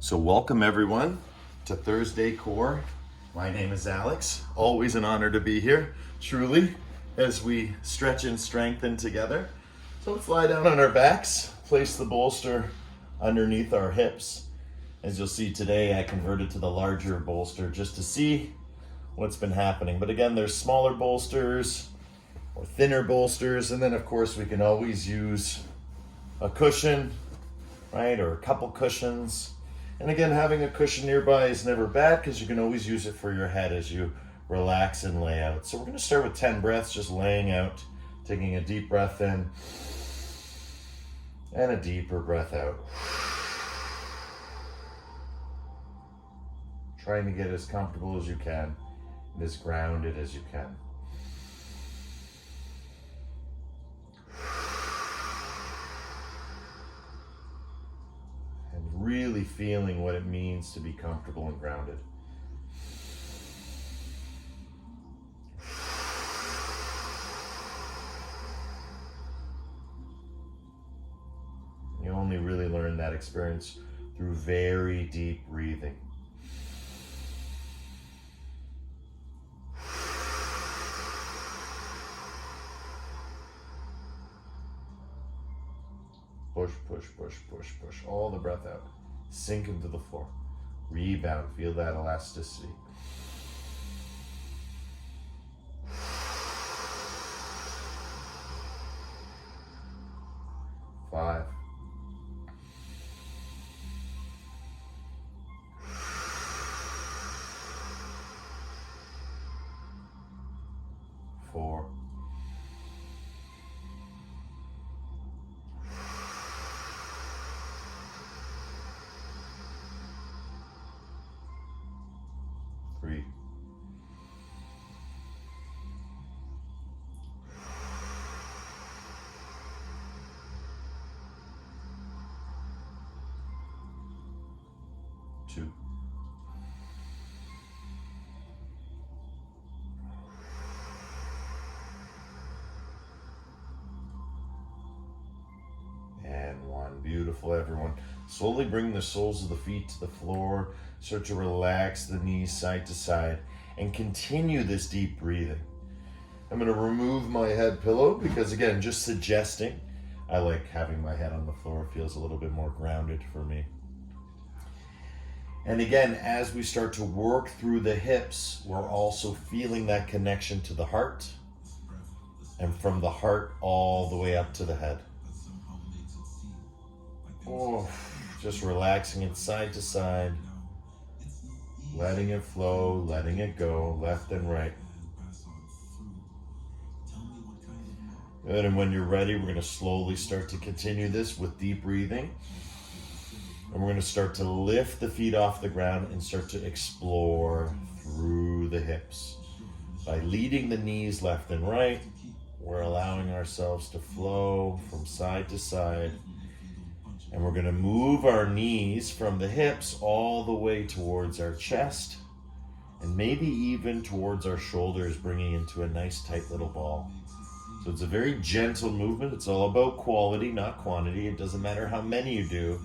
So welcome everyone to Thursday Core. My name is Alex. Always an honor to be here, truly, as we stretch and strengthen together. So let's lie down on our backs, place the bolster underneath our hips. As you'll see today, I converted to the larger bolster just to see what's been happening. But again, there's smaller bolsters or thinner bolsters, and then of course we can always use a cushion, right, or a couple cushions. And again, having a cushion nearby is never bad because you can always use it for your head as you relax and lay out. So we're going to start with 10 breaths, just laying out, taking a deep breath in and a deeper breath out. Trying to get as comfortable as you can and as grounded as you can. Really feeling what it means to be comfortable and grounded. You only really learn that experience through very deep breathing. Push, push, push, push, push. All the breath out. Sink into the floor. Rebound. Feel that elasticity. Five. Four. Three. Two. And one. Beautiful, everyone. Slowly bring the soles of the feet to the floor. Start to relax the knees side to side and continue this deep breathing. I'm going to remove my head pillow because, again, just suggesting. I like having my head on the floor. It feels a little bit more grounded for me. And again, as we start to work through the hips, we're also feeling that connection to the heart, and from the heart all the way up to the head. Oh, just relaxing it side to side, letting it flow, letting it go, left and right. Good, and when you're ready, we're going to slowly start to continue this with deep breathing. And we're going to start to lift the feet off the ground and start to explore through the hips. By leading the knees left and right, we're allowing ourselves to flow from side to side. And we're going to move our knees from the hips all the way towards our chest and maybe even towards our shoulders, bringing into a nice tight little ball. So it's a very gentle movement. It's all about quality, not quantity. It doesn't matter how many you do,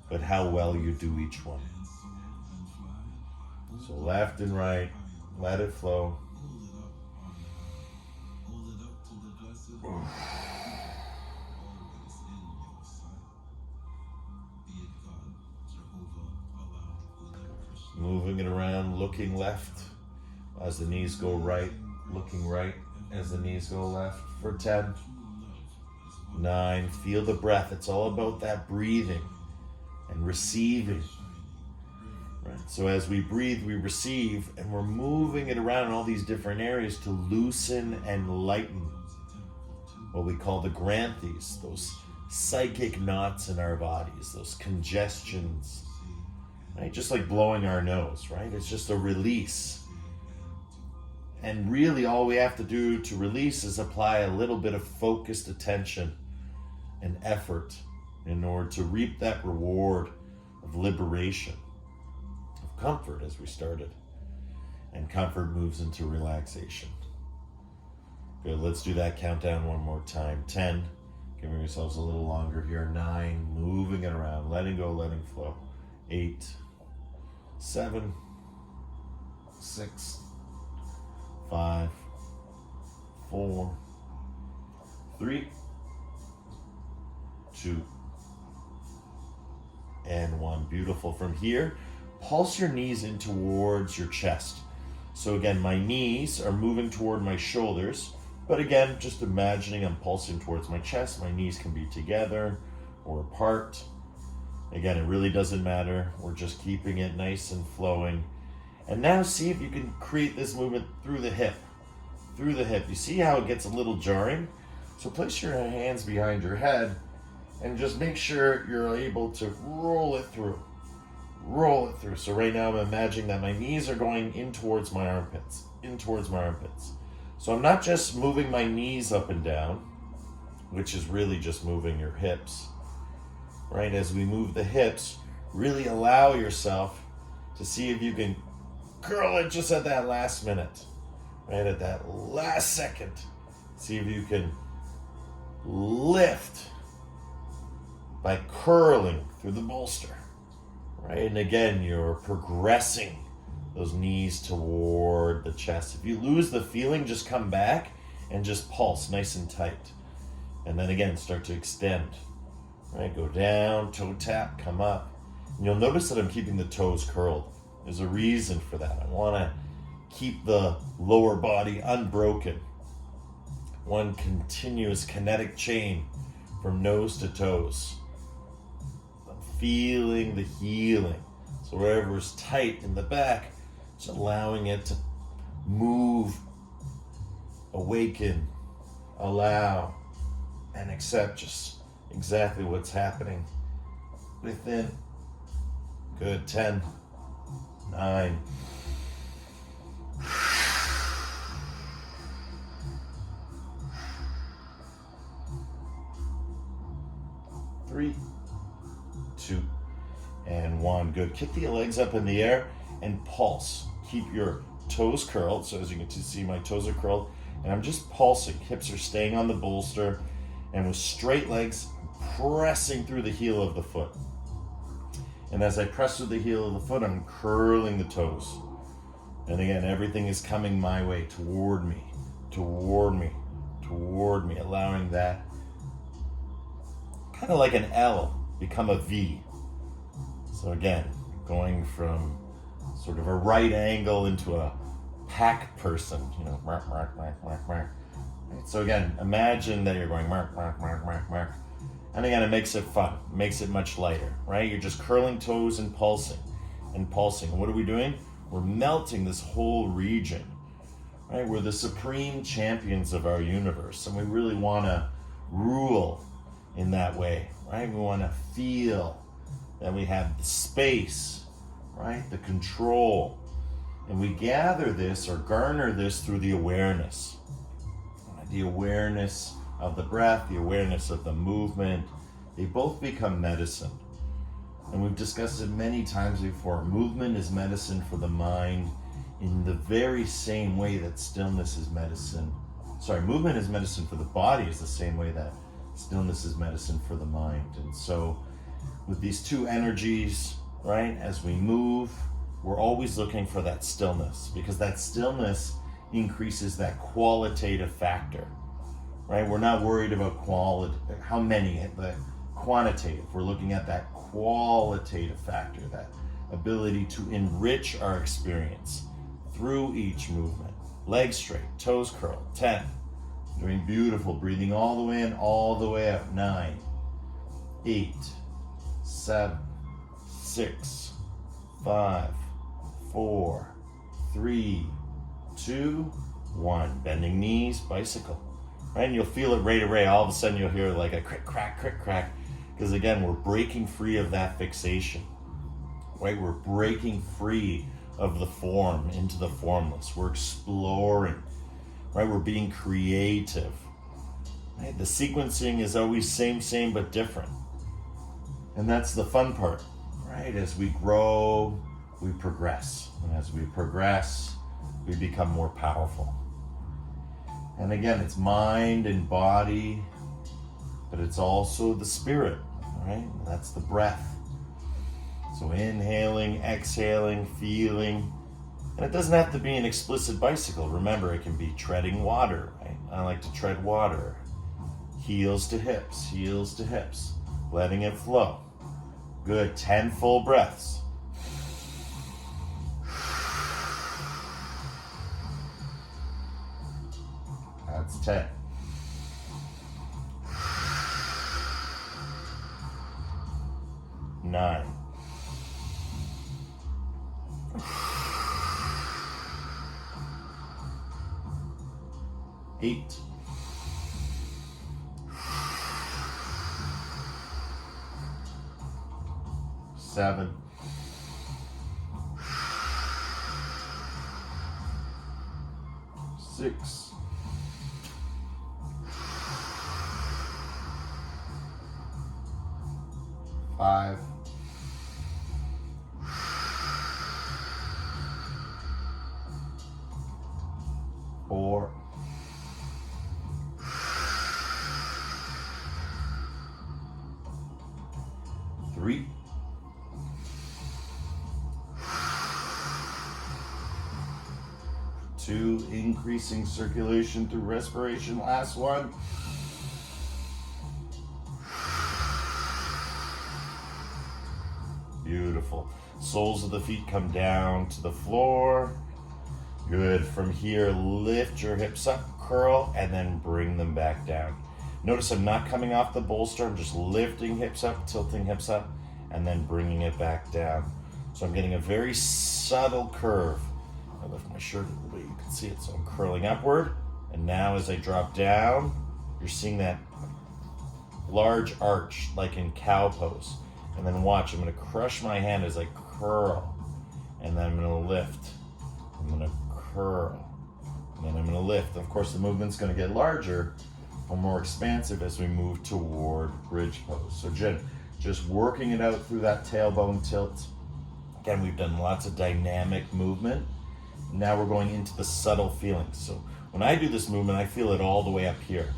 but how well you do each one. So left and right, let it flow. Moving it around, looking left as the knees go right, looking right as the knees go left for 10. 9, feel the breath. It's all about that breathing and receiving. Right? So as we breathe, we receive, and we're moving it around in all these different areas to loosen and lighten what we call the granthis, those psychic knots in our bodies, those congestions. Right? Just like blowing our nose, right? It's just a release. And really all we have to do to release is apply a little bit of focused attention and effort in order to reap that reward of liberation, of comfort as we started. And comfort moves into relaxation. Good, let's do that countdown one more time. 10, giving ourselves a little longer here. 9, moving it around, letting go, letting flow. 8, 7, 6, 5, 4, 3, 2, and 1. Beautiful. From here, pulse your knees in towards your chest. So again, my knees are moving toward my shoulders, but again, just imagining I'm pulsing towards my chest. My knees can be together or apart. Again, it really doesn't matter. We're just keeping it nice and flowing. And now see if you can create this movement through the hip. Through the hip. You see how it gets a little jarring? So place your hands behind your head and just make sure you're able to roll it through. Roll it through. So right now I'm imagining that my knees are going in towards my armpits. In towards my armpits. So I'm not just moving my knees up and down, which is really just moving your hips. Right, as we move the hips, really allow yourself to see if you can curl it just at that last minute, right, at that last second. See if you can lift by curling through the bolster, right? And again, you're progressing those knees toward the chest. If you lose the feeling, just come back and just pulse nice and tight. And then again, start to extend. Right, go down, toe tap, come up. And you'll notice that I'm keeping the toes curled. There's a reason for that. I want to keep the lower body unbroken. One continuous kinetic chain from nose to toes. I'm feeling the healing. So wherever's tight in the back, just allowing it to move, awaken, allow, and accept just exactly what's happening within. Good. 10, 9, 3, 2, and 1. Good. Kick the legs up in the air and pulse. Keep your toes curled. So as you can see, my toes are curled and I'm just pulsing. Hips are staying on the bolster, and with straight legs, pressing through the heel of the foot. And as I press through the heel of the foot, I'm curling the toes. And again, everything is coming my way, toward me, toward me, toward me, allowing that kind of like an L become a V. So again, going from sort of a right angle into a pack person, you know, mark, mark, mark, mark, mark. Right? So again, imagine that you're going mark, mark, mark, mark, mark. And again, it makes it fun, makes it much lighter, right? You're just curling toes and pulsing and pulsing. And what are we doing? We're melting this whole region, right? We're the supreme champions of our universe, and we really want to rule in that way, right? We want to feel that we have the space, right? The control. And we gather this or garner this through the awareness. The awareness of the breath, the awareness of the movement. They both become medicine. And we've discussed it many times before. Movement is medicine for the mind in the very same way that stillness is medicine. Movement is medicine for the body is the same way that stillness is medicine for the mind. And so with these two energies, right, as we move, we're always looking for that stillness, because that stillness increases that qualitative factor, right? We're not worried about how many, the quantitative. We're looking at that qualitative factor, that ability to enrich our experience through each movement. Legs straight, toes curled. 10. Doing beautiful. Breathing all the way in, all the way out. 9, 8, 7, 6, 5, 4, 3, 2, 1. Bending knees, bicycle. Right? And you'll feel it right away. All of a sudden you'll hear like a crick, crack. Because again, we're breaking free of that fixation. Right? We're breaking free of the form into the formless. We're exploring. Right? We're being creative. Right? The sequencing is always same, but different. And that's the fun part. Right? As we grow, we progress. And as we progress, we become more powerful. And again, it's mind and body, but it's also the spirit, right? That's the breath. So inhaling, exhaling, feeling. And it doesn't have to be an explicit bicycle. Remember, it can be treading water, right? I like to tread water. Heels to hips, letting it flow. Good, 10 full breaths. That's 10. 9. 8. 7. 6. 5. 4. 3. 2, increasing circulation through respiration. Last one. Beautiful. Soles of the feet come down to the floor. Good. From here, lift your hips up, curl, and then bring them back down. Notice I'm not coming off the bolster. I'm just lifting hips up, tilting hips up, and then bringing it back down. So I'm getting a very subtle curve. I lift my shirt the way you can see it. So I'm curling upward. And now as I drop down, you're seeing that large arch like in cow pose. And then watch, I'm going to crush my hand as I curl. And then I'm going to lift. I'm going to curl. And then I'm going to lift. Of course, the movement's going to get larger or more expansive as we move toward bridge pose. So Jen, just working it out through that tailbone tilt. Again, we've done lots of dynamic movement. Now we're going into the subtle feelings. So when I do this movement, I feel it all the way up here.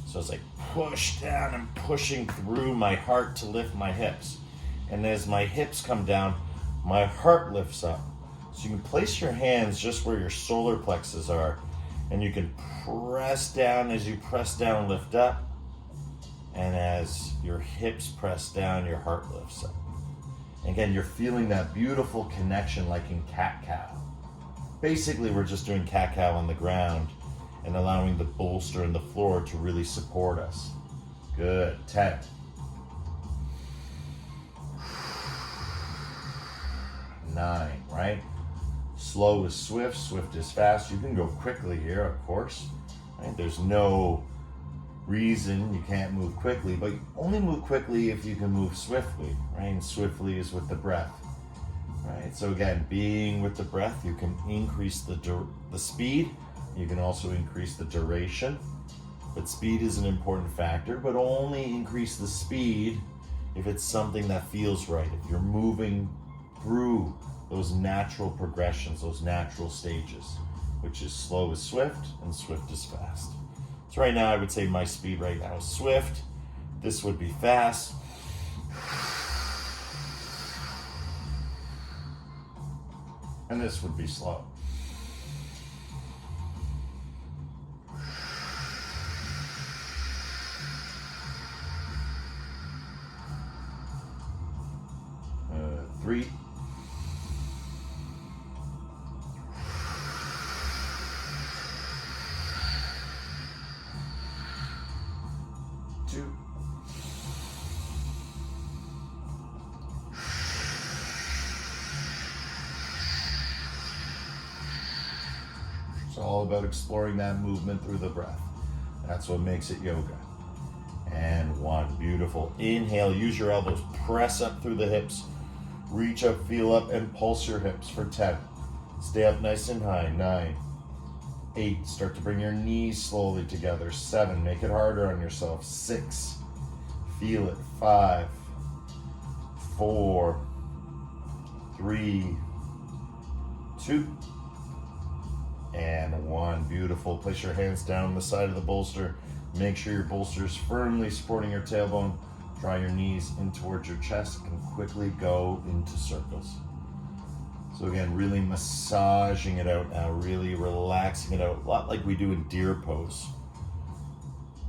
So it's like push down and pushing through my heart to lift my hips. And as my hips come down, my heart lifts up. So you can place your hands just where your solar plexus are, and you can press down. As you press down, lift up. And as your hips press down, your heart lifts up. Again, you're feeling that beautiful connection like in cat-cow. Basically, we're just doing cat-cow on the ground and allowing the bolster and the floor to really support us. Good. 10. 9, right? Slow is swift, swift is fast. You can go quickly here, of course. Right? There's no reason you can't move quickly, but you only move quickly if you can move swiftly, right? And swiftly is with the breath, right? So again, being with the breath, you can increase the speed. You can also increase the duration, but speed is an important factor, but only increase the speed if it's something that feels right. If you're moving through those natural progressions, those natural stages, which is slow is swift and swift is fast. So right now I would say my speed right now is swift. This would be fast. And this would be slow. Three. 2. It's all about exploring that movement through the breath. That's what makes it yoga. And 1. Beautiful. Inhale, use your elbows, press up through the hips. Reach up, feel up, and pulse your hips for 10. Stay up nice and high. 9. 8. Start to bring your knees slowly together. 7. Make it harder on yourself. 6. Feel it. 5. 4. 3. 2. And 1. Beautiful. Place your hands down on the side of the bolster. Make sure your bolster is firmly supporting your tailbone. Draw your knees in towards your chest and quickly go into circles. So again, really massaging it out now, really relaxing it out, a lot like we do in deer pose.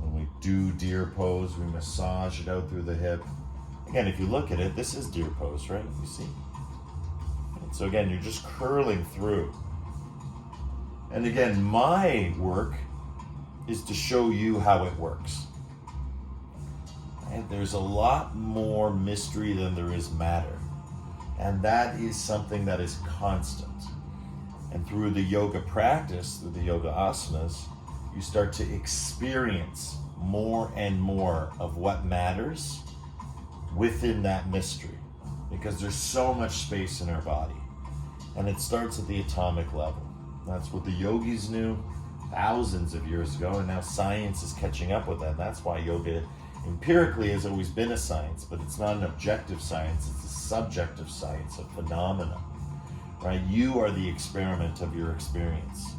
When we do deer pose, we massage it out through the hip. Again, if you look at it, this is deer pose, right? You see? And so again, you're just curling through. And again, my work is to show you how it works. And there's a lot more mystery than there is matter. And that is something that is constant. And through the yoga practice, through the yoga asanas, you start to experience more and more of what matters within that mystery. Because there's so much space in our body. And it starts at the atomic level. That's what the yogis knew thousands of years ago, and now science is catching up with that. That's why yoga empirically has always been a science, but it's not an objective science, it's a subjective science, a phenomenon, right? You are the experiment of your experience.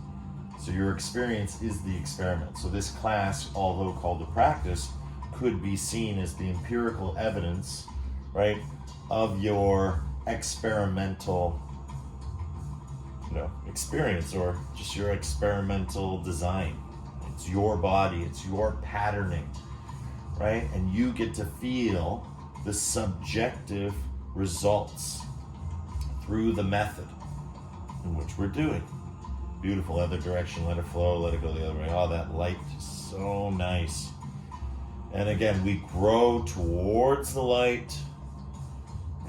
So your experience is the experiment. So this class, although called a practice, could be seen as the empirical evidence, right, of your experimental, experience, or just your experimental design. It's your body, it's your patterning, right? And you get to feel the subjective results through the method in which we're doing. Beautiful. Other direction, let it flow, let it go the other way. Oh, that light is so nice. And again, we grow towards the light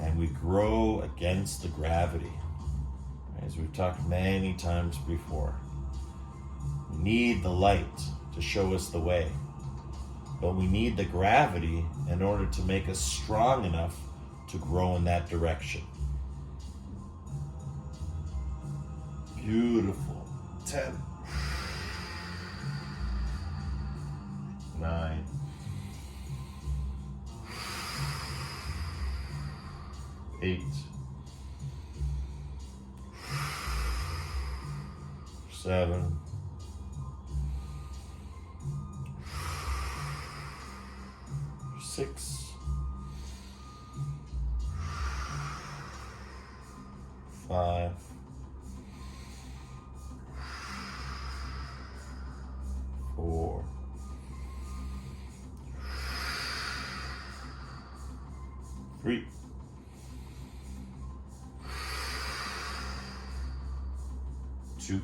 and we grow against the gravity. As we've talked many times before, we need the light to show us the way, but we need the gravity in order to make us strong enough to grow in that direction. Beautiful. 10, 9, 8, 7, 6, 5, 4, 3, 2,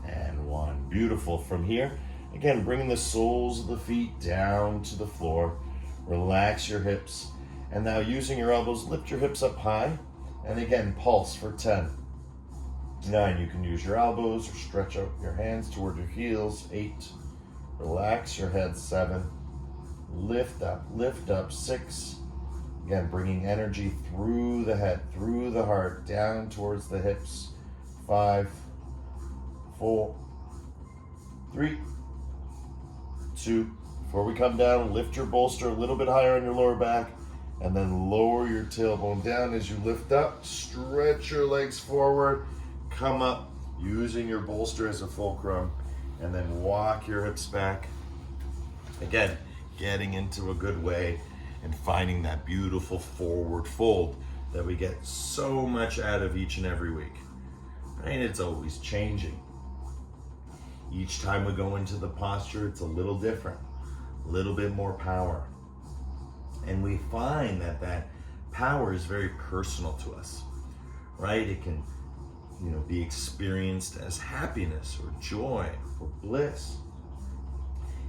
and 1. Beautiful. From here, again, bring the soles of the feet down to the floor. Relax your hips. And now using your elbows, lift your hips up high. And again, pulse for 10. 9, you can use your elbows or stretch out your hands toward your heels. 8, relax your head. 7, lift up. 6, again, bringing energy through the head, through the heart, down towards the hips. 5, 4, 3, 2. Before we come down, lift your bolster a little bit higher on your lower back, and then lower your tailbone down as you lift up. Stretch your legs forward, come up using your bolster as a fulcrum, and then walk your hips back. Again, getting into a good way and finding that beautiful forward fold that we get so much out of each and every week. And it's always changing. Each time we go into the posture, it's a little different, a little bit more power. And we find that that power is very personal to us, right? It can, be experienced as happiness or joy or bliss.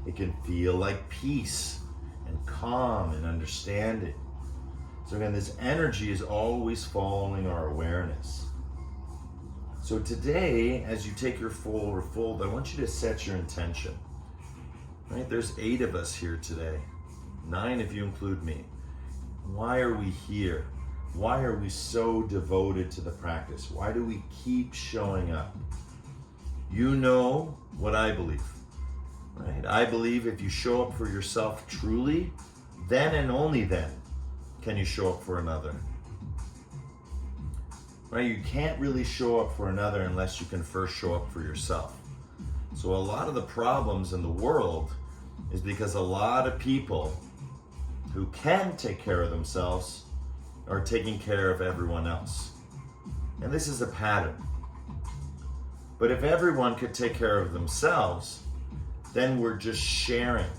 It can feel like peace and calm and understanding. So again, this energy is always following our awareness. So today, as you take your forward fold, I want you to set your intention. Right? There's 8 of us here today. 9 if you include me. Why are we here? Why are we so devoted to the practice? Why do we keep showing up? You know what I believe. Right? I believe if you show up for yourself truly, then and only then can you show up for another. Right? You can't really show up for another unless you can first show up for yourself. So a lot of the problems in the world is because a lot of people who can take care of themselves are taking care of everyone else. And this is a pattern. But if everyone could take care of themselves, then we're just sharing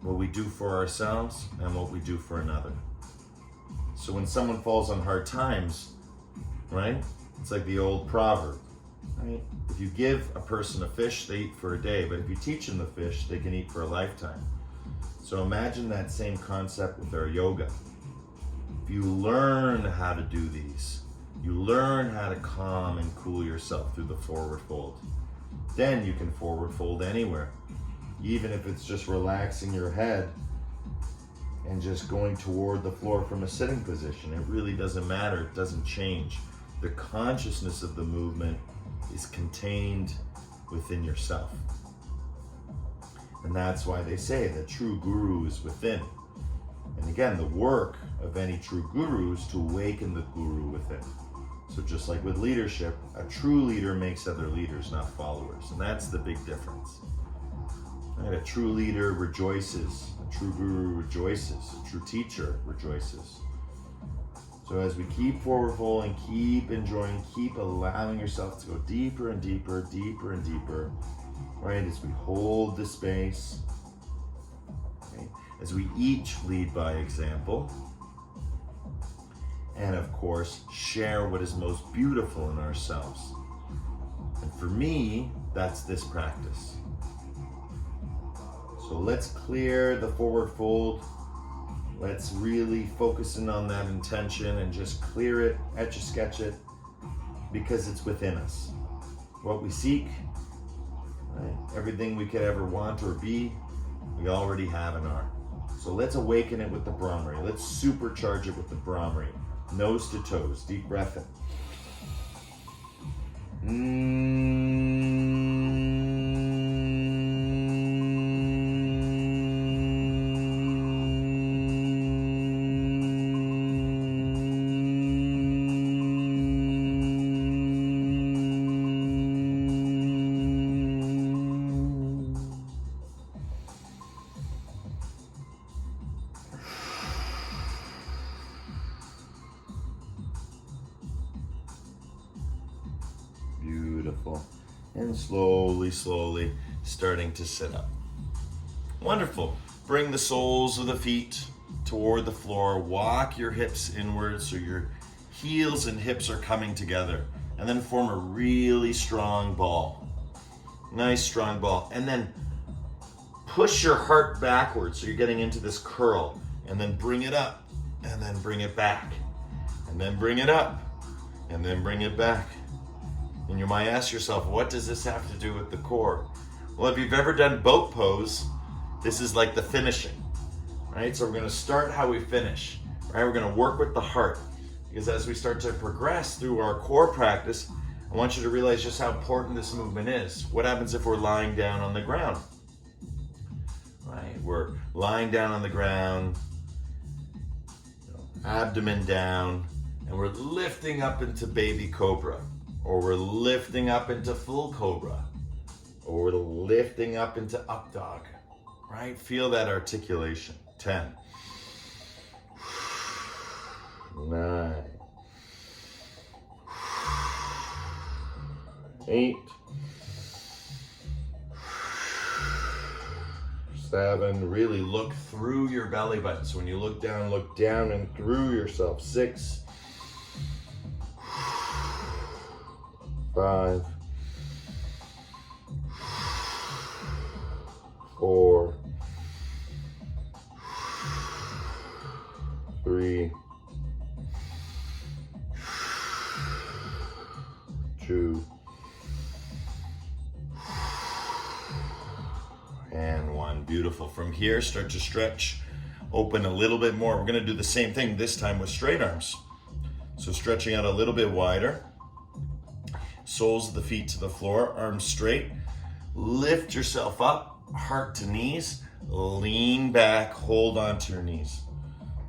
what we do for ourselves and what we do for another. So when someone falls on hard times, right? It's like the old proverb, right? If you give a person a fish, they eat for a day, but if you teach them the fish, they can eat for a lifetime. So imagine that same concept with our yoga. If you learn how to do these, you learn how to calm and cool yourself through the forward fold, then you can forward fold anywhere. Even if it's just relaxing your head and just going toward the floor from a sitting position. It really doesn't matter, it doesn't change. The consciousness of the movement is contained within yourself. And that's why they say the true guru is within. And again, the work of any true guru is to awaken the guru within. So just like with leadership, a true leader makes other leaders, not followers. And that's the big difference. Right? A true leader rejoices, a true guru rejoices, a true teacher rejoices. So as we keep forward folding, keep enjoying, keep allowing yourself to go deeper and deeper, deeper and deeper, right? As we hold the space, right? As we each lead by example, and of course, share what is most beautiful in ourselves. And for me, that's this practice. So let's clear the forward fold. Let's really focus in on that intention and just clear it, etch a sketch it, because it's within us. What we seek, right? Everything we could ever want or be, we already have and are. So let's awaken it with the Brahmari. Let's supercharge it with the Brahmari. Nose to toes, deep breath in. Beautiful. And slowly starting to sit up. Wonderful. Bring the soles of the feet toward the floor. Walk your hips inward so your heels and hips are coming together. And then form a really strong ball. Nice strong ball. And then push your heart backwards so you're getting into this curl. And then bring it up. And then bring it back. And then bring it up. And then bring it back. And you might ask yourself, what does this have to do with the core? Well, if you've ever done boat pose, this is like the finishing, right? So we're gonna start how we finish, right? We're gonna work with the heart, because as we start to progress through our core practice, I want you to realize just how important this movement is. What happens if we're lying down on the ground? Right, we're lying down on the ground, abdomen down, and we're lifting up into baby cobra. Or we're lifting up into full cobra, or we're lifting up into up dog, right? Feel that articulation. 10, 9, 8, 7. Really look through your belly button. So when you look down and through yourself. 6, 5, 4, 3, 2, and 1. Beautiful. From here, start to stretch, open a little bit more. We're going to do the same thing this time with straight arms. So stretching out a little bit wider. Soles of the feet to the floor, arms straight. Lift yourself up, heart to knees. Lean back, hold on to your knees.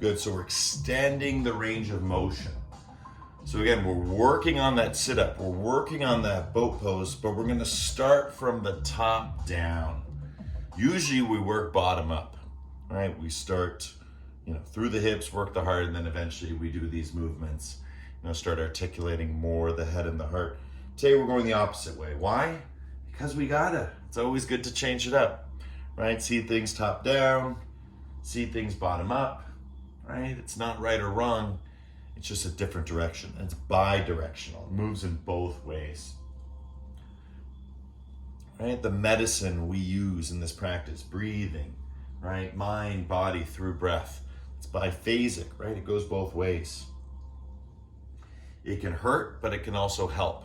Good, so we're extending the range of motion. So again, we're working on that sit-up, we're working on that boat pose, but we're gonna start from the top down. Usually we work bottom up, right? We start, through the hips, work the heart, and then eventually we do these movements, start articulating more the head and the heart. Today we're going the opposite way. Why? Because we gotta. It's always good to change it up, right? See things top down, see things bottom up, right? It's not right or wrong. It's just a different direction. It's bi-directional. It moves in both ways. Right? The medicine we use in this practice, breathing, right? Mind, body through breath. It's biphasic, right? It goes both ways. It can hurt, but it can also help.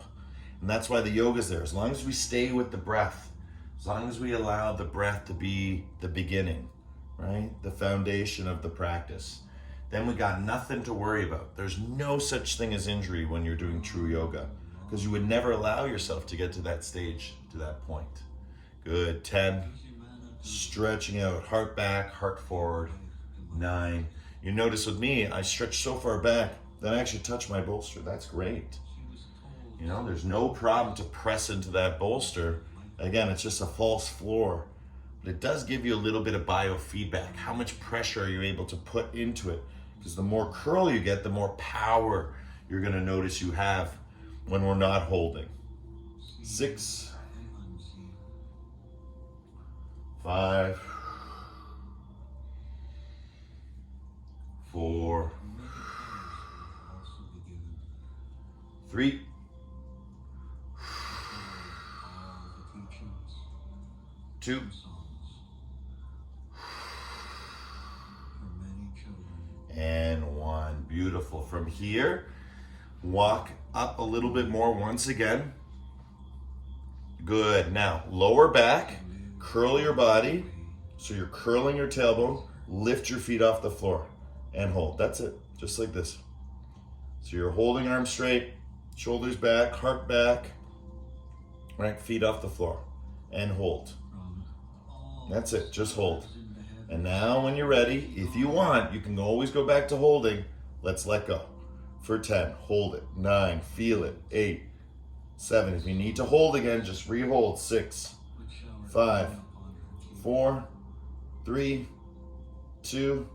And that's why the yoga's there. As long as we stay with the breath, as long as we allow the breath to be the beginning, right? The foundation of the practice, then we got nothing to worry about. There's no such thing as injury when you're doing true yoga, because you would never allow yourself to get to that stage, to that point. Good, 10. Stretching out, heart back, heart forward. 9. You notice with me, I stretch so far back that I actually touch my bolster. That's great. There's no problem to press into that bolster. Again, it's just a false floor, but it does give you a little bit of biofeedback. How much pressure are you able to put into it? Because the more curl you get, the more power you're gonna notice you have when we're not holding. 6, 5, 4, 3, 2, and 1. Beautiful. From here, walk up a little bit more once again. Good. Now, lower back, curl your body. So you're curling your tailbone, lift your feet off the floor, and hold. That's it. Just like this. So you're holding arms straight, shoulders back, heart back, right? Feet off the floor, and hold. That's it. Just hold. And now when you're ready, if you want, you can always go back to holding. Let's let go. For 10, hold it. 9, feel it. 8, 7. If you need to hold again, just re-hold. 6, 5, 4, 3, 2,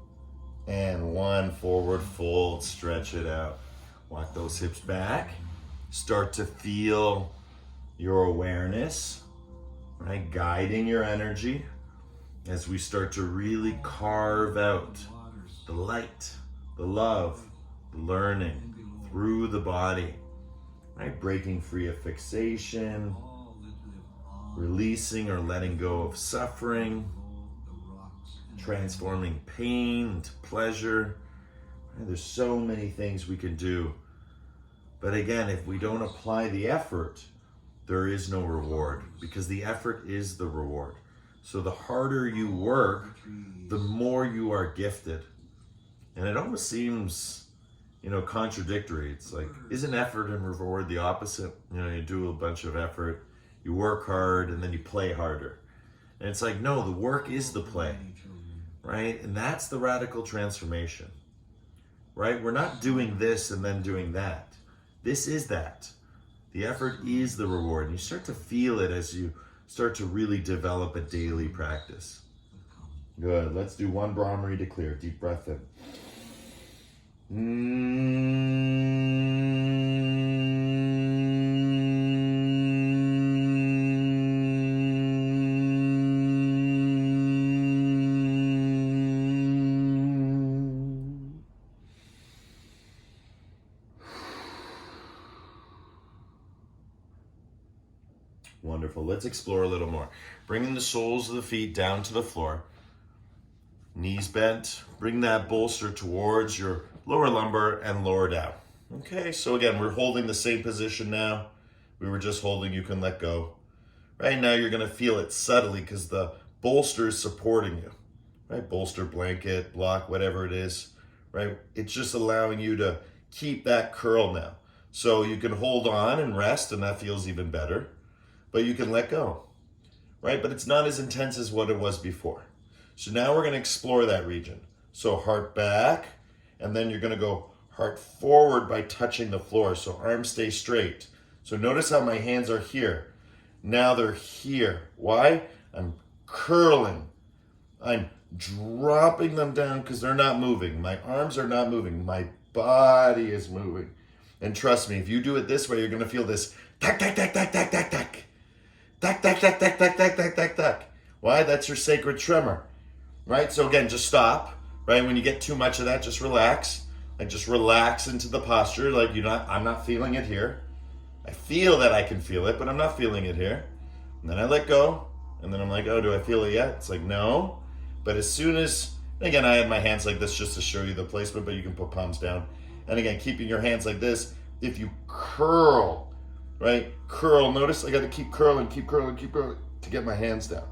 and 1. Forward fold. Stretch it out. Walk those hips back. Start to feel your awareness, right? Guiding your energy as we start to really carve out the light, the love, the learning through the body, right? Breaking free of fixation, releasing or letting go of suffering, transforming pain into pleasure. Right? There's so many things we can do. But again, if we don't apply the effort, there is no reward, because the effort is the reward. So the harder you work, the more you are gifted. And it almost seems, contradictory. It's like, isn't effort and reward the opposite? You do a bunch of effort, you work hard, and then you play harder. And it's like, no, the work is the play, right? And that's the radical transformation, right? We're not doing this and then doing that. This is that. The effort is the reward. And you start to feel it as you start to really develop a daily practice. Good. Let's do one Brahmari to clear. Deep breath in. Wonderful. Let's explore a little more. Bringing the soles of the feet down to the floor. Knees bent. Bring that bolster towards your lower lumbar and lower down. Okay, so again, we're holding the same position now. We were just holding, you can let go. Right now you're going to feel it subtly because the bolster is supporting you. Right? Bolster, blanket, block, whatever it is. Right? It's just allowing you to keep that curl now. So you can hold on and rest, and that feels even better. But you can let go, right? But it's not as intense as what it was before. So now we're going to explore that region. So heart back, and then you're going to go Heart forward by touching the floor, so arms stay straight. So notice how my hands are here. Now they're here. Why? I'm curling. I'm dropping them down because they're not moving. My arms are not moving. My body is moving. And trust me, if you do it this way, you're going to feel this tack, tack, tack, tack, tack, tack, tack. Tack, tack, tack, tack, tack, tack, tack, tack, tack. Why? That's your sacred tremor. Right? So again, just stop. Right? When you get too much of that, just relax. Like just relax into the posture. Like I'm not feeling it here. I feel that I can feel it, but I'm not feeling it here. And then I let go. And then I'm like, oh, do I feel it yet? It's like, no. But as soon as, again, I had my hands like this just to show you the placement, but you can put palms down. And again, keeping your hands like this, if you curl, right? Curl, notice I got to keep curling to get my hands down,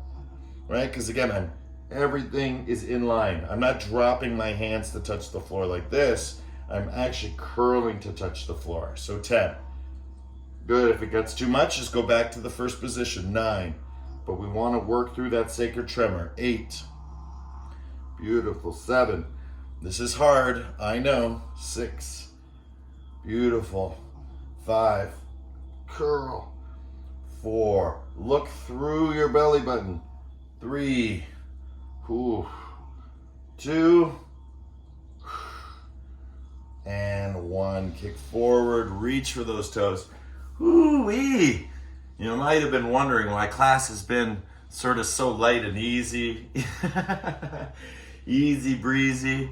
right? Because again, everything is in line. I'm not dropping my hands to touch the floor like this. I'm actually curling to touch the floor. So 10. Good. If it gets too much, just go back to the first position. 9. But we want to work through that sacred tremor. 8. Beautiful. 7. This is hard. I know. 6. Beautiful. 5. Curl. 4. Look through your belly button. 3. Ooh. 2. And 1. Kick forward. Reach for those toes. Ooh-wee. You might have been wondering why class has been sort of so light and easy. Easy breezy,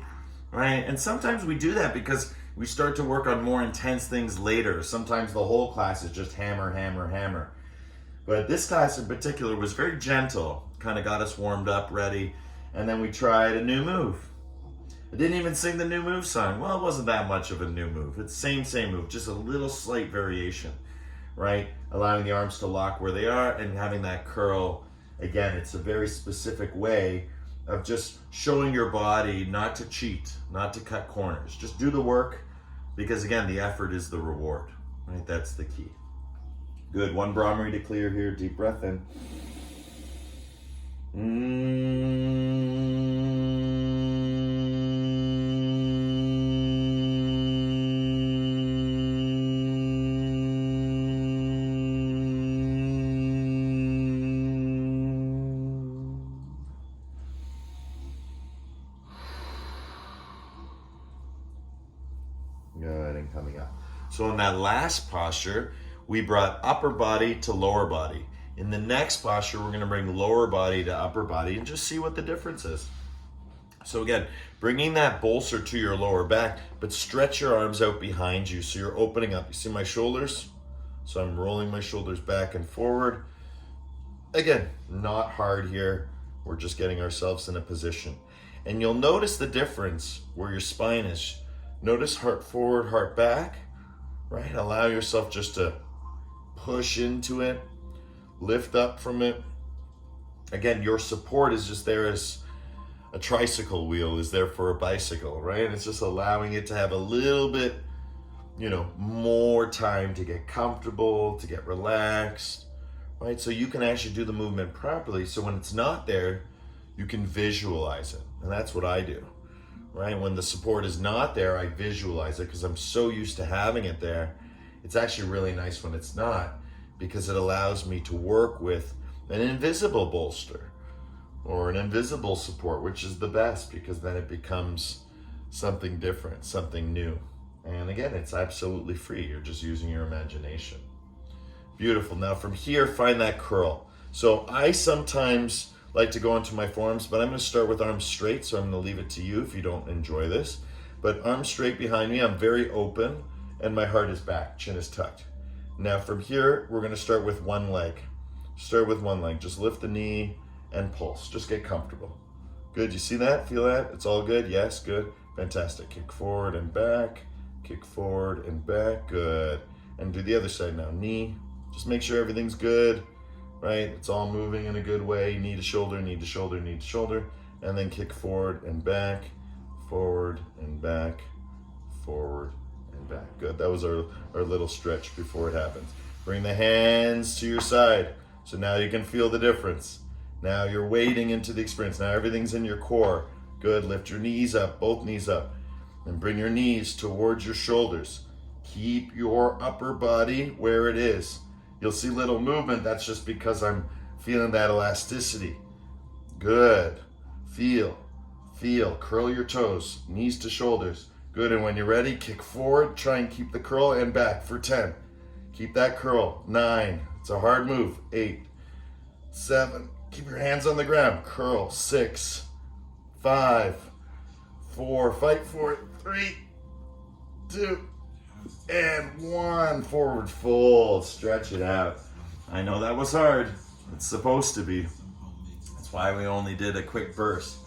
right? And sometimes we do that because we start to work on more intense things later. Sometimes the whole class is just hammer, hammer, hammer. But this class in particular was very gentle, kind of got us warmed up, ready, and then we tried a new move. I didn't even sing the new move song. Well, it wasn't that much of a new move. It's same move, just a little slight variation, right? Allowing the arms to lock where they are and having that curl. Again, it's a very specific way of just showing your body not to cheat, not to cut corners. Just do the work because, again, the effort is the reward, right? That's the key. Good. 1 Brahmari to clear here. Deep breath in. Good, and coming up. So in that last posture, we brought upper body to lower body. In the next posture, we're going to bring lower body to upper body and just see what the difference is. So again, bringing that bolster to your lower back, but stretch your arms out behind you so you're opening up. You see my shoulders? So I'm rolling my shoulders back and forward. Again, not hard here. We're just getting ourselves in a position. And you'll notice the difference where your spine is. Notice heart forward, heart back, right? Allow yourself just to push into it, lift up from it. Again, your support is just there as a tricycle wheel is there for a bicycle, right? And it's just allowing it to have a little bit, more time to get comfortable, to get relaxed, right? So you can actually do the movement properly. So when it's not there, you can visualize it. And that's what I do, right? When the support is not there, I visualize it because I'm so used to having it there. It's actually really nice when it's not because it allows me to work with an invisible bolster or an invisible support, which is the best because then it becomes something different, something new. And again, it's absolutely free. You're just using your imagination. Beautiful. Now from here, find that curl. So I sometimes like to go into my forearms, but I'm going to start with arms straight. So I'm going to leave it to you if you don't enjoy this. But arms straight behind me, I'm very open and my heart is back, chin is tucked. Now from here, we're going to start with one leg. Start with one leg. Just lift the knee and pulse. Just get comfortable. Good. You see that? Feel that? It's all good? Yes. Good. Fantastic. Kick forward and back. Kick forward and back. Good. And do the other side now. Knee. Just make sure everything's good, right? It's all moving in a good way. Knee to shoulder, knee to shoulder, knee to shoulder. And then kick forward and back, forward and back, forward and back. Good. That was our little stretch before it happens. Bring the hands to your side. So now you can feel the difference. Now you're wading into the experience. Now everything's in your core. Good. Lift your knees up, both knees up. and bring your knees towards your shoulders. Keep your upper body where it is. You'll see little movement. That's just because I'm feeling that elasticity. Good. Feel. Curl your toes, knees to shoulders. Good, and when you're ready, kick forward. Try and keep the curl and back for 10. Keep that curl. 9. It's a hard move. 8. 7. Keep your hands on the ground. Curl. 6. 5. 4. Fight for it. 3. 2. And 1. Forward fold. Stretch it out. I know that was hard. It's supposed to be. That's why we only did a quick burst.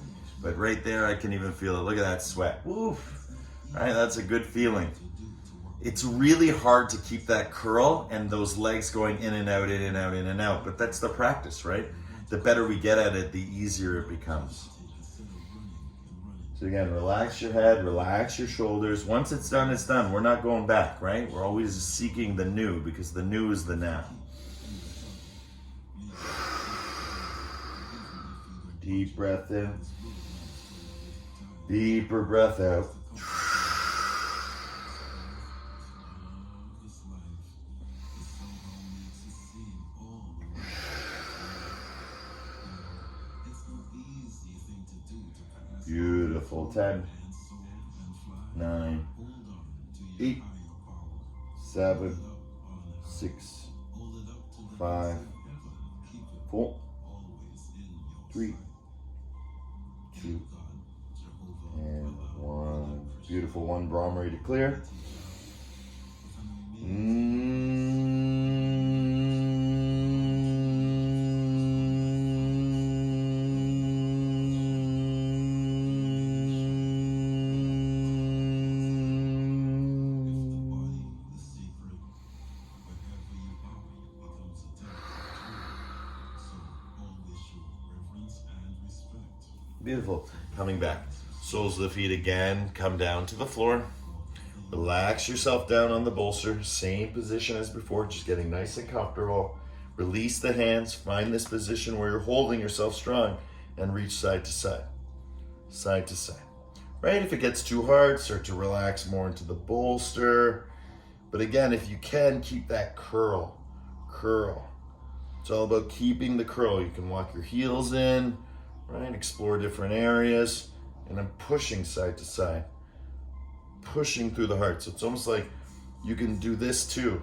But right there, I can even feel it. Look at that sweat. Woof. Right, that's a good feeling. It's really hard to keep that curl and those legs going in and out, in and out, in and out. But that's the practice, right? The better we get at it, the easier it becomes. So again, relax your head, relax your shoulders. Once it's done, it's done. We're not going back, right? We're always seeking the new because the new is the now. Deep breath in. Deeper breath out. Beautiful. 10, 9, 8, 7, 6, 5, 4, 3, 2, and 1. Beautiful. 1 Brahmari to clear. Beautiful. Coming back. Soles of the feet again. Come down to the floor. Relax yourself down on the bolster. Same position as before, just getting nice and comfortable. Release the hands. Find this position where you're holding yourself strong and reach side to side. Side to side. Right? If it gets too hard, start to relax more into the bolster. But again, if you can, keep that curl. Curl. It's all about keeping the curl. You can walk your heels in. Right, explore different areas, and I'm pushing side to side, pushing through the heart. So it's almost like you can do this too,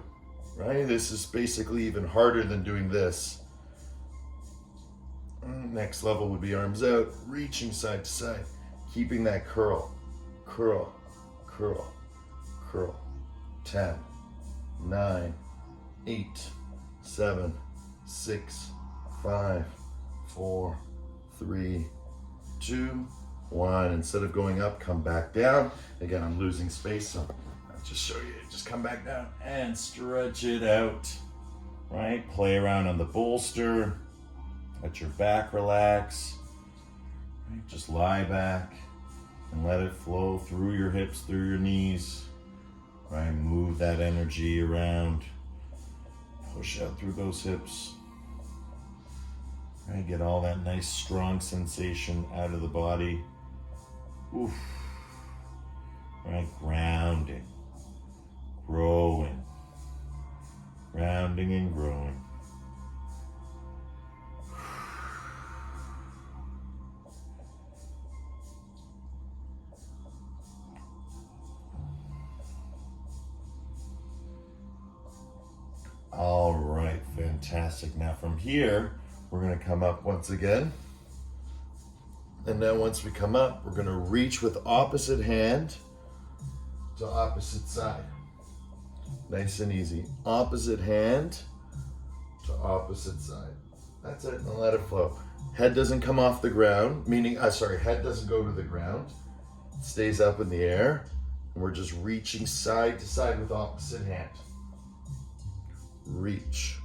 right? This is basically even harder than doing this. Next level would be arms out, reaching side to side, keeping that curl, curl, curl, curl. 10, 9, 8, 7, 6, 5, 4, 3, 2, 1. Instead of going up, come back down. Again, I'm losing space, so I'll just show you. Just come back down and stretch it out. Right? Play around on the bolster. Let your back relax. Right? Just lie back and let it flow through your hips, through your knees. Right? Move that energy around. Push out through those hips. Right, get all that nice strong sensation out of the body. Oof. Right, grounding, growing, grounding and growing. All right, fantastic. Now from here, we're going to come up once again. And now once we come up, we're going to reach with opposite hand to opposite side. Nice and easy. Opposite hand to opposite side. That's it, and let it flow. Head doesn't come off the ground, meaning, head doesn't go to the ground. It stays up in the air. And we're just reaching side to side with opposite hand. Reach.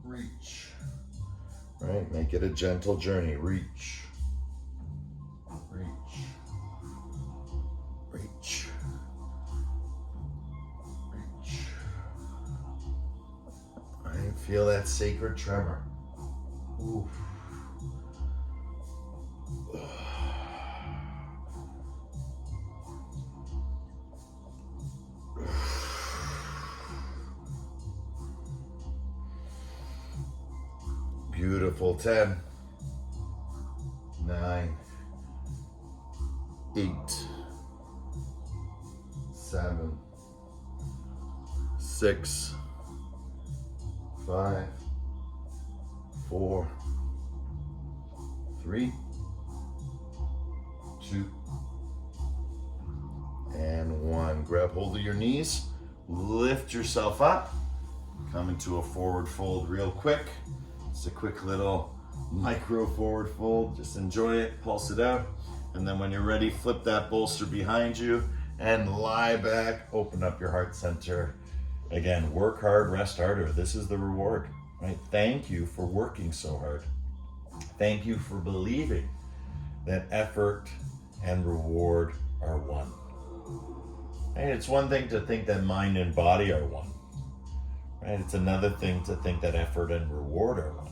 Reach. Right? Make it a gentle journey. Reach. Reach. Reach. Reach. Right? Feel that sacred tremor. Oof. Beautiful. 10, 9, 8, 7, 6, 5, 4, 3, 2, and 1. Grab hold of your knees, lift yourself up, come into a forward fold real quick. It's a quick little micro forward fold. Just enjoy it, pulse it out, and then when you're ready, flip that bolster behind you and lie back, open up your heart center. Again, work hard, rest harder. This is the reward, right? Thank you for working so hard. Thank you for believing that effort and reward are one. And it's one thing to think that mind and body are one, right? It's another thing to think that effort and reward are one,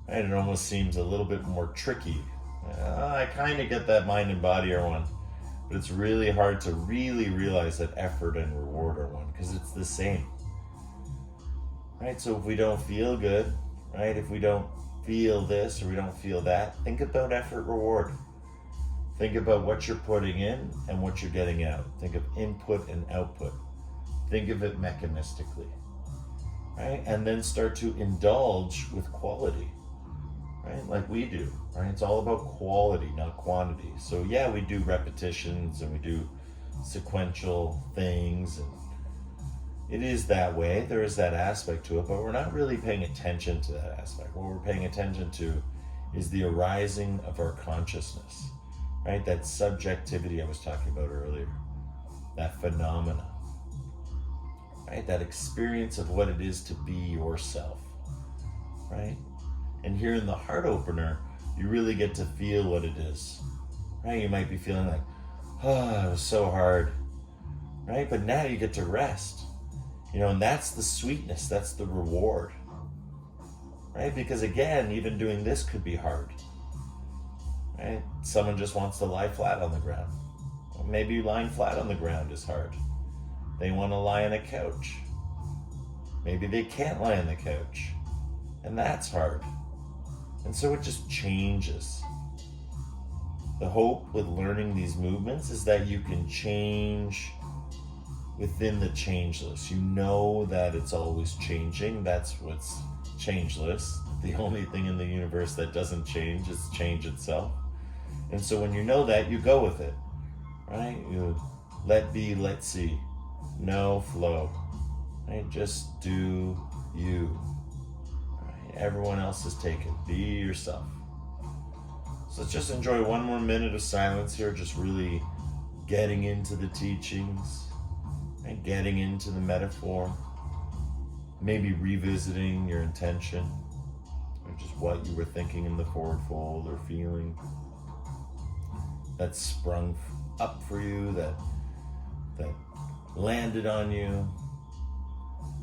right? It almost seems a little bit more tricky. I kind of get that mind and body are one, but it's really hard to really realize that effort and reward are one, because it's the same, right? So if we don't feel good, right? If we don't feel this or we don't feel that, think about effort, reward. Think about what you're putting in and what you're getting out. Think of input and output. Think of it mechanistically, right? And then start to indulge with quality, right? Like we do, right? It's all about quality, not quantity. So yeah, we do repetitions and we do sequential things, and it is that way. There is that aspect to it, but we're not really paying attention to that aspect. What we're paying attention to is the arising of our consciousness, right? That subjectivity I was talking about earlier, that phenomena, right? That experience of what it is to be yourself, right? And here in the heart opener, you really get to feel what it is, right? You might be feeling like, oh, it was so hard, right? But now you get to rest, and that's the sweetness, that's the reward, right? Because again, even doing this could be hard. Right? Someone just wants to lie flat on the ground. Well, maybe lying flat on the ground is hard. They want to lie on a couch. Maybe they can't lie on the couch, and that's hard. And so it just changes. The hope with learning these movements is that you can change within the changeless. You know that it's always changing. That's what's changeless. The only thing in the universe that doesn't change is change itself. And so when you know that, you go with it, right? You let be, let see, no flow, right? Just do you, right? Everyone else is taken. Be yourself. So let's just enjoy one more minute of silence here, just really getting into the teachings and getting into the metaphor, maybe revisiting your intention, or just what you were thinking in the forward fold or feeling that sprung up for you, that landed on you.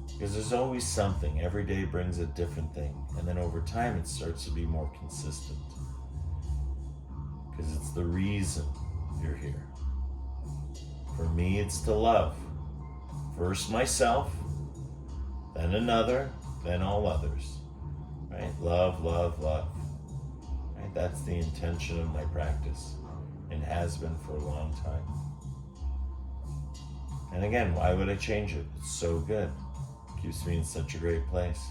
Because there's always something. Every day brings a different thing. And then over time it starts to be more consistent. Because it's the reason you're here. For me, it's to love. First myself, then another, then all others. Right? Love, love, love. Right? That's the intention of my practice, and has been for a long time. And again, why would I change it? It's so good. It keeps me in such a great place.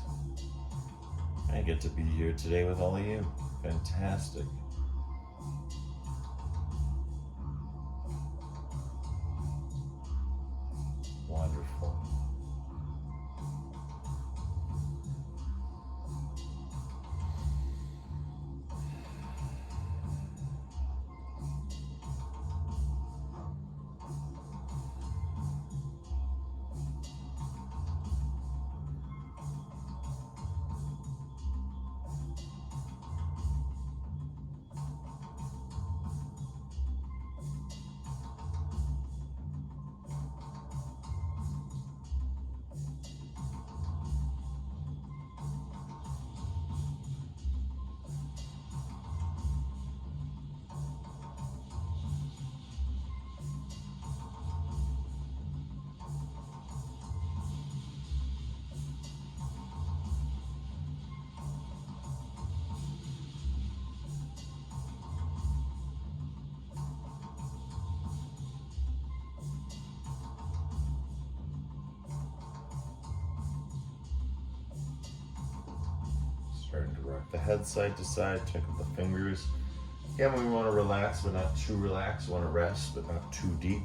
I get to be here today with all of you. Fantastic. Wonderful. Rock the head side to side, check with the fingers. Again, we want to relax, but not too relaxed. We want to rest, but not too deep.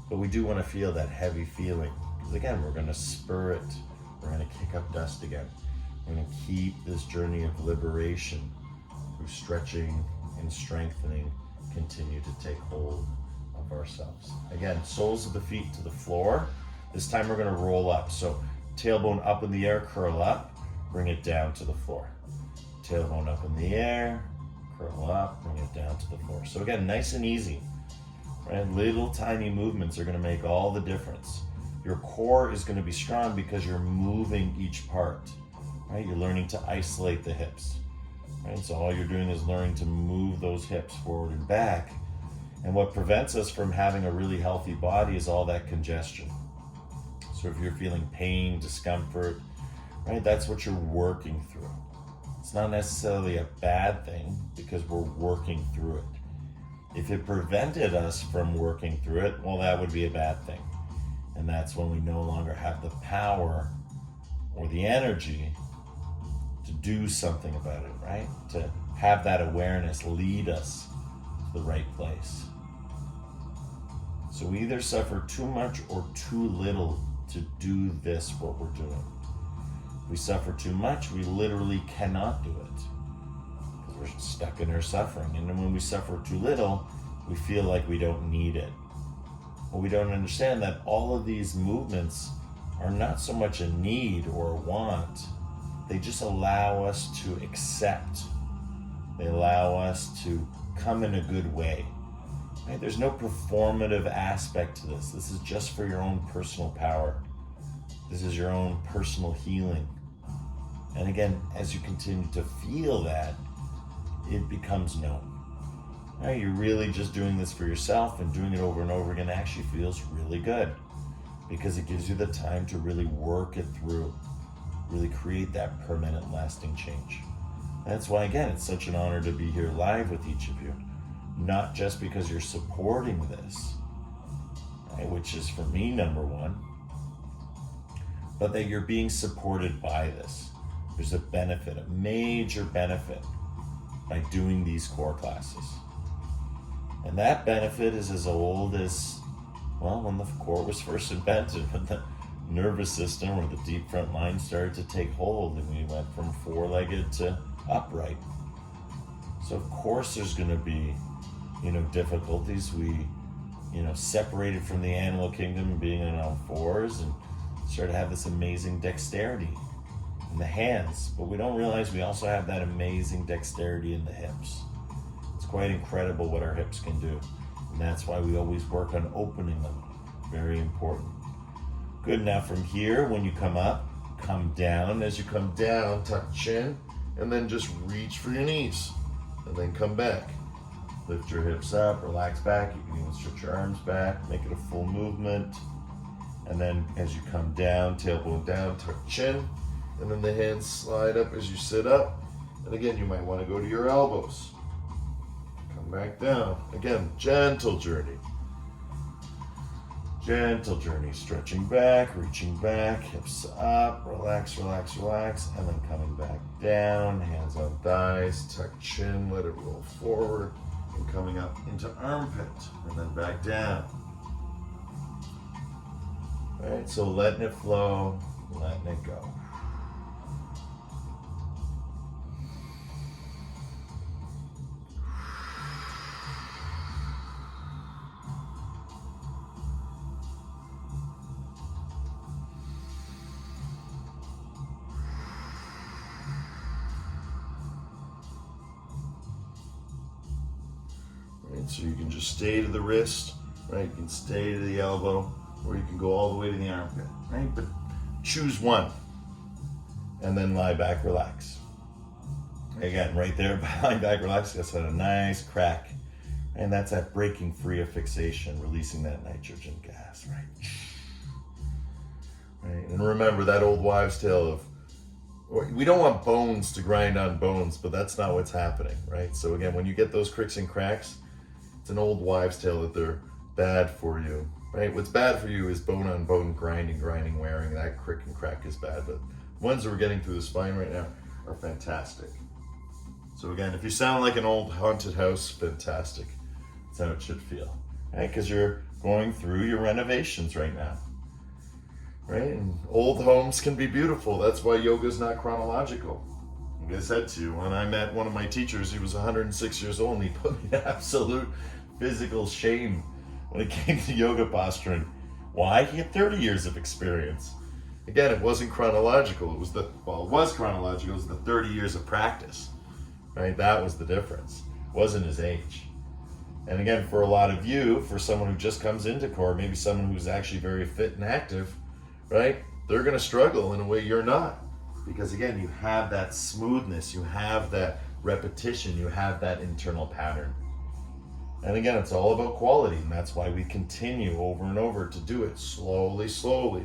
But we do want to feel that heavy feeling. Because again, we're going to spur it. We're going to kick up dust again. We're going to keep this journey of liberation through stretching and strengthening, continue to take hold of ourselves. Again, soles of the feet to the floor. This time we're going to roll up. So tailbone up in the air, curl up, bring it down to the floor. Tailbone up in the air, curl up, bring it down to the floor. So again, nice and easy. Right? Little tiny movements are going to make all the difference. Your core is going to be strong because you're moving each part. Right? You're learning to isolate the hips. Right? So all you're doing is learning to move those hips forward and back. And what prevents us from having a really healthy body is all that congestion. So if you're feeling pain, discomfort, right, that's what you're working through. It's not necessarily a bad thing because we're working through it. If it prevented us from working through it, well, that would be a bad thing. And that's when we no longer have the power or the energy to do something about it, right? To have that awareness lead us to the right place. So we either suffer too much or too little to do this, what we're doing. If we suffer too much, we literally cannot do it because we're stuck in our suffering. And then when we suffer too little, we feel like we don't need it. But we don't understand that all of these movements are not so much a need or a want. They just allow us to accept. They allow us to come in a good way. Right? There's no performative aspect to this. This is just for your own personal power. This is your own personal healing. And again, as you continue to feel that, it becomes known. Right? You're really just doing this for yourself, and doing it over and over again actually feels really good because it gives you the time to really work it through, really create that permanent lasting change. That's why, again, it's such an honor to be here live with each of you. Not just because you're supporting this, right, which is for me number one, but that you're being supported by this. There's a benefit, a major benefit by doing these core classes. And that benefit is as old as, well, when the core was first invented, when the nervous system or the deep front line started to take hold and we went from four-legged to upright. So of course there's going to be, difficulties. We, separated from the animal kingdom being on all fours and started to have this amazing dexterity in the hands, but we don't realize we also have that amazing dexterity in the hips. It's quite incredible what our hips can do, and that's why we always work on opening them. Very important. Good. Now from here, when you come up, come down. As you come down, tuck chin, and then just reach for your knees, and then come back. Lift your hips up, relax back. You can even stretch your arms back, make it a full movement. And then as you come down, tailbone down, tuck chin, and then the hands slide up as you sit up. And again, you might want to go to your elbows. Come back down. Again, gentle journey. Gentle journey, stretching back, reaching back, hips up, relax, relax, relax, and then coming back down, hands on thighs, tuck chin, let it roll forward, and coming up into armpit, and then back down. All right, so letting it flow, letting it go. So you can just stay to the wrist, right? You can stay to the elbow, or you can go all the way to the armpit, right? But choose one, and then lie back, relax. Again, right there, lying back, relax, just had a nice crack. And that's that breaking free of fixation, releasing that nitrogen gas, right? Right, and remember that old wives' tale of, we don't want bones to grind on bones, but that's not what's happening, right? So again, when you get those cricks and cracks, it's an old wives' tale that they're bad for you, right? What's bad for you is bone on bone grinding, wearing. That crick and crack is bad, but the ones that we're getting through the spine right now are fantastic. So again, if you sound like an old haunted house, fantastic. That's how it should feel, right? Because you're going through your renovations right now, right? And old homes can be beautiful. That's why yoga is not chronological. Like I said to you, when I met one of my teachers, he was 106 years old, and he put me in absolute physical shame when it came to yoga posturing. Why? He had 30 years of experience. Again, it wasn't chronological. It was chronological. It was the 30 years of practice, right? That was the difference. It wasn't his age. And again, for a lot of you, for someone who just comes into core, maybe someone who's actually very fit and active, right? They're going to struggle in a way you're not. Because again, you have that smoothness, you have that repetition, you have that internal pattern. And again, it's all about quality, and that's why we continue over and over to do it slowly, slowly,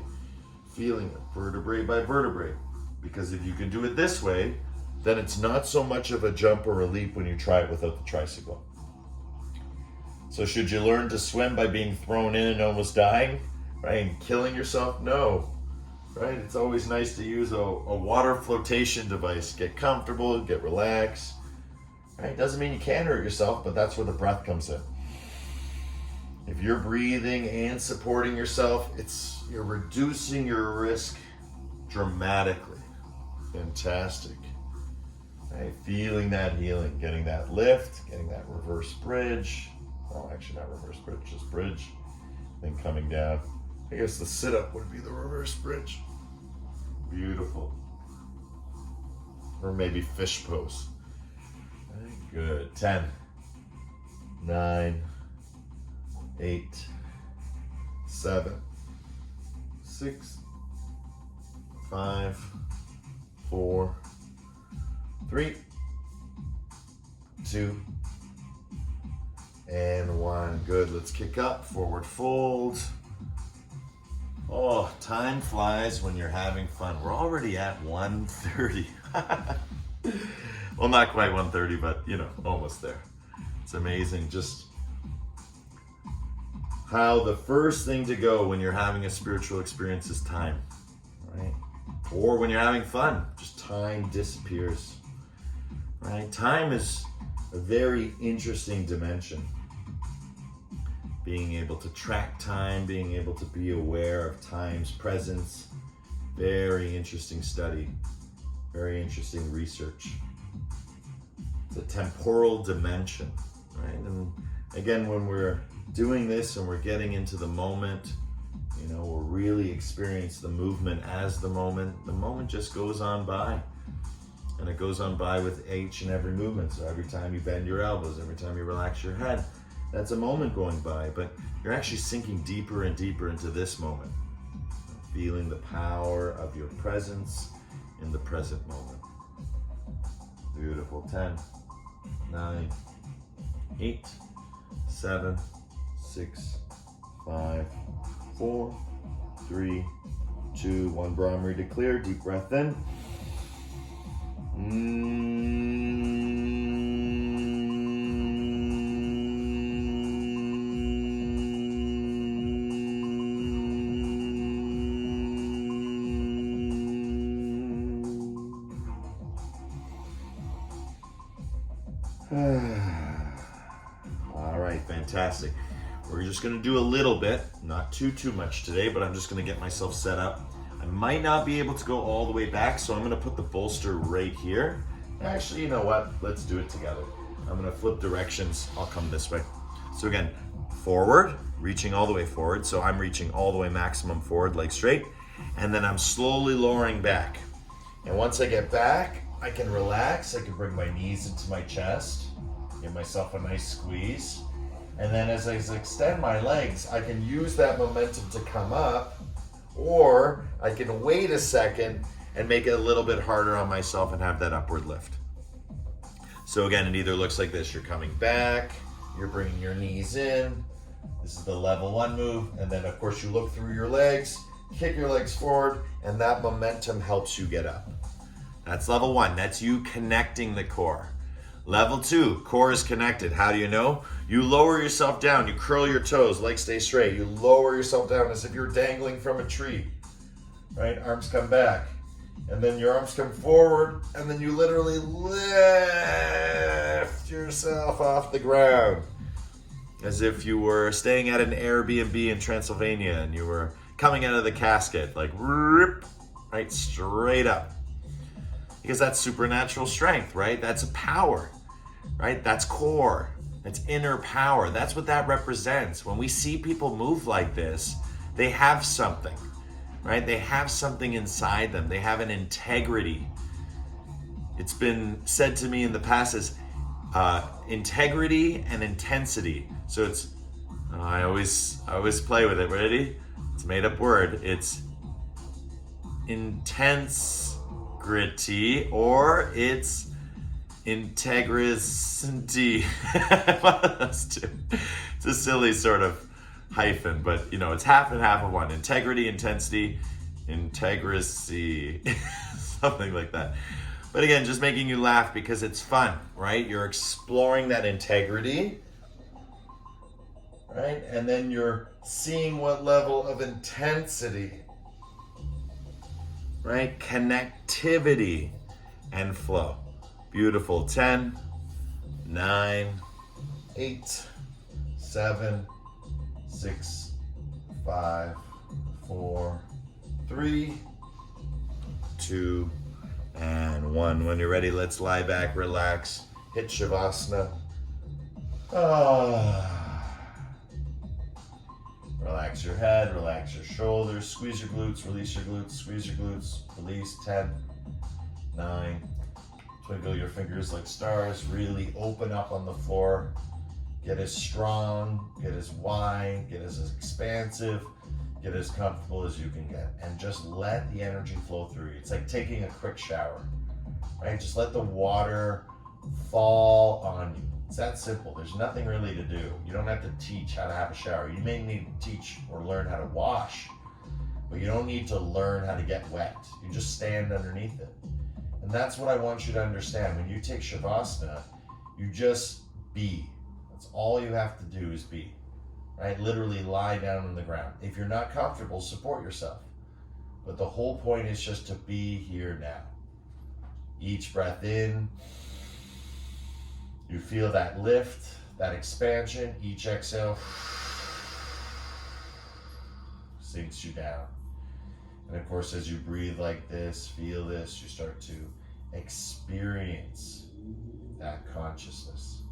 feeling it vertebrae by vertebrae. Because if you can do it this way, then it's not so much of a jump or a leap when you try it without the tricycle. So should you learn to swim by being thrown in and almost dying, right, and killing yourself? No. Right? It's always nice to use a water flotation device. Get comfortable, get relaxed. Right? Doesn't mean you can't hurt yourself, but that's where the breath comes in. If you're breathing and supporting yourself, you're reducing your risk dramatically. Fantastic. Right? Feeling that healing, getting that lift, getting that reverse bridge. Oh, actually not reverse bridge, just bridge. Then coming down. I guess the sit-up would be the reverse bridge. Beautiful. Or maybe fish pose. Good. 10, 9, 8, 7, 6, 5, 4, 3, 2, and 1. Good. Let's kick up. Forward fold. Oh, time flies when you're having fun. We're already at 1:30. Well, not quite 1:30, but almost there. It's amazing just how the first thing to go when you're having a spiritual experience is time, right? Or when you're having fun, just time disappears, right? Time is a very interesting dimension. Being able to track time, being able to be aware of time's presence. Very interesting study, very interesting research. It's a temporal dimension, right? And again, when we're doing this and we're getting into the moment, we're really experiencing the movement as the moment just goes on by. And it goes on by with each and every movement. So every time you bend your elbows, every time you relax your head, that's a moment going by, but you're actually sinking deeper and deeper into this moment, feeling the power of your presence in the present moment. Beautiful. 10, 9, 8, 7, 6, 5, 4, 3, 2, 1. Brahmari to clear. Deep breath in. All right, fantastic. We're just going to do a little bit, not too much today, but I'm just going to get myself set up. I might not be able to go all the way back, so I'm going to put the bolster right here. Actually, you know what? Let's do it together. I'm going to flip directions. I'll come this way. So again, forward, reaching all the way forward. So I'm reaching all the way maximum forward, leg straight. And then I'm slowly lowering back. And once I get back, I can relax. I can bring my knees into my chest, give myself a nice squeeze. And then as I extend my legs, I can use that momentum to come up, or I can wait a second and make it a little bit harder on myself and have that upward lift. So again, it either looks like this. You're coming back, you're bringing your knees in. This is the level 1 move. And then of course you look through your legs, kick your legs forward, and that momentum helps you get up. That's level 1. That's you connecting the core. Level 2, core is connected. How do you know? You lower yourself down. You curl your toes, legs stay straight. You lower yourself down as if you're dangling from a tree. Right? Arms come back. And then your arms come forward, and then you literally lift yourself off the ground. As if you were staying at an Airbnb in Transylvania and you were coming out of the casket, like right straight up. Because that's supernatural strength, right? That's a power, right? That's core. That's inner power. That's what that represents. When we see people move like this, they have something, right? They have something inside them. They have an integrity. It's been said to me in the past as integrity and intensity. So it's, I always play with it. Ready? It's a made up word. It's integrity or it's integrity. One of those two. It's a silly sort of hyphen, but you know, it's half and half of one. Integrity, intensity, integrity, something like that. But again, just making you laugh because it's fun, right? You're exploring that integrity, right? And then you're seeing what level of intensity, right? Connectivity and flow. Beautiful. 10, 9, 8, 7, 6, 5, 4, 3, 2, and 1. When you're ready, let's lie back, relax, hit Shavasana. Relax your head, relax your shoulders, squeeze your glutes, release your glutes, squeeze your glutes, release. 10, 9, twinkle your fingers like stars, really open up on the floor. Get as strong, get as wide, get as expansive, get as comfortable as you can get. And just let the energy flow through you. It's like taking a quick shower, right? Just let the water fall on you. It's that simple. There's nothing really to do. You don't have to teach how to have a shower. You may need to teach or learn how to wash, but you don't need to learn how to get wet. You just stand underneath it. And that's what I want you to understand. When you take Shavasana, you just be. That's all you have to do is be, right? Literally lie down on the ground. If you're not comfortable, support yourself. But the whole point is just to be here now. Each breath in, you feel that lift, that expansion. Each exhale sinks you down. And of course, as you breathe like this, feel this, you start to experience that consciousness,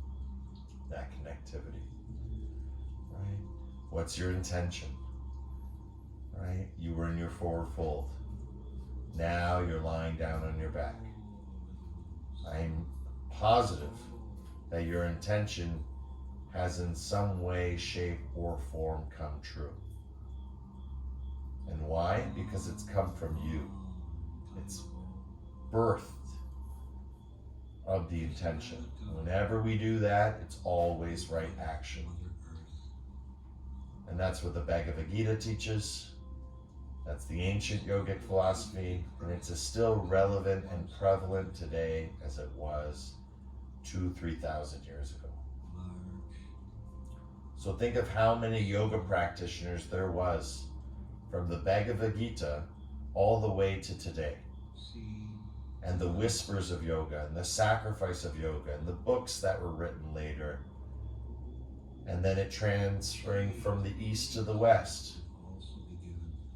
that connectivity, right? What's your intention, right? You were in your forward fold. Now you're lying down on your back. I'm positive that your intention has in some way, shape, or form come true. And why? Because it's come from you. It's birthed of the intention. Whenever we do that, it's always right action. And that's what the Bhagavad Gita teaches. That's the ancient yogic philosophy, and it's as still relevant and prevalent today as it was 2,000-3,000 years ago. So think of how many yoga practitioners there was from the Bhagavad Gita all the way to today. And the whispers of yoga, and the sacrifice of yoga, and the books that were written later. And then it transferring from the east to the west.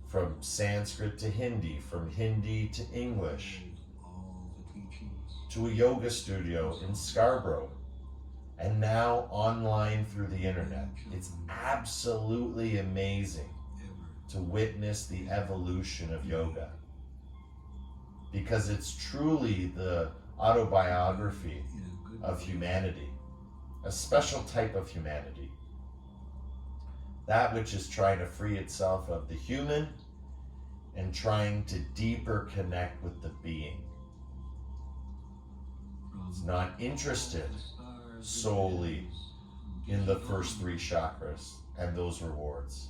From Sanskrit to Hindi, from Hindi to English. To a yoga studio in Scarborough. And now online through the internet. It's absolutely amazing to witness the evolution of yoga. Because it's truly the autobiography of humanity, a special type of humanity. That which is trying to free itself of the human and trying to deeper connect with the being. It's not interested solely in the first 3 chakras and those rewards.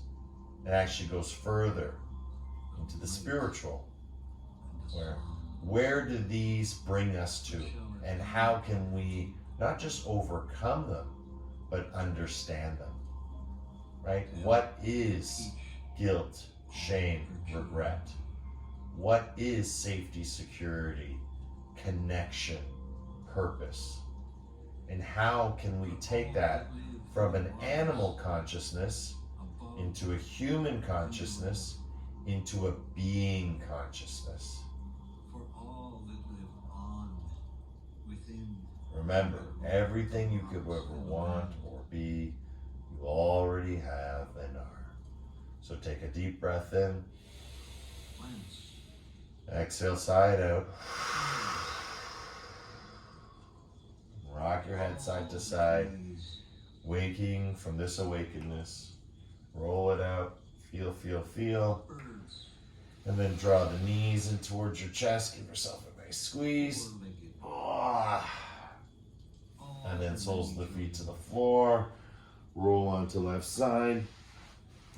It actually goes further into the spiritual. Where do these bring us to? And how can we not just overcome them, but understand them? Right? What is guilt, shame, regret? What is safety, security, connection, purpose? And how can we take that from an animal consciousness into a human consciousness, into a being consciousness? Remember, everything you could ever want or be, you already have and are. So take a deep breath in. Exhale, side out. Rock your head side to side. Waking from this awakeness. Roll it out. Feel, feel, feel. And then draw the knees in towards your chest. Give yourself a nice squeeze. And then soles of the feet to the floor. Roll onto left side.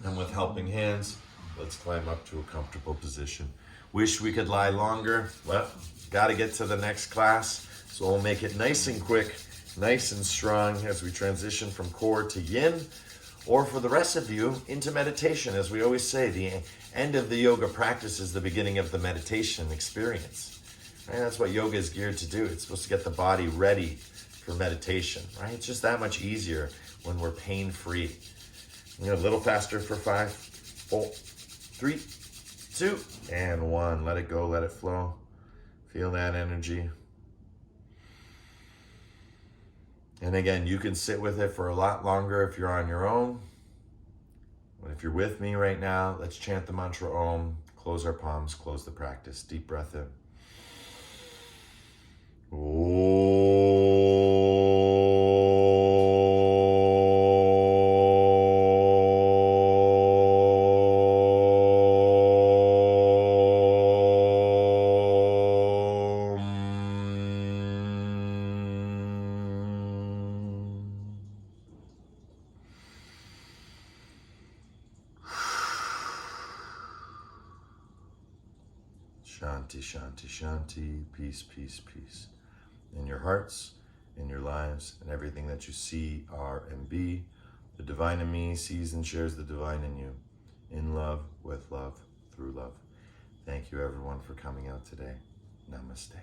And with helping hands, let's climb up to a comfortable position. Wish we could lie longer. Well, got to get to the next class. So we'll make it nice and quick, nice and strong as we transition from core to yin. Or for the rest of you, into meditation. As we always say, the end of the yoga practice is the beginning of the meditation experience. Right? That's what yoga is geared to do. It's supposed to get the body ready for meditation. Right? It's just that much easier when we're pain-free. A little faster for 5, 4, 3, 2, and 1. Let it go, let it flow. Feel that energy. And again, you can sit with it for a lot longer if you're on your own. But if you're with me right now, let's chant the mantra Om. Close our palms, close the practice. Deep breath in. Shanti, shanti, shanti, peace, peace, peace. In your hearts, in your lives, and everything that you see, are, and be. The divine in me sees and shares the divine in you. In love, with love, through love. Thank you everyone for coming out today. Namaste.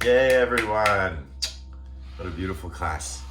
Yay everyone. What a beautiful class.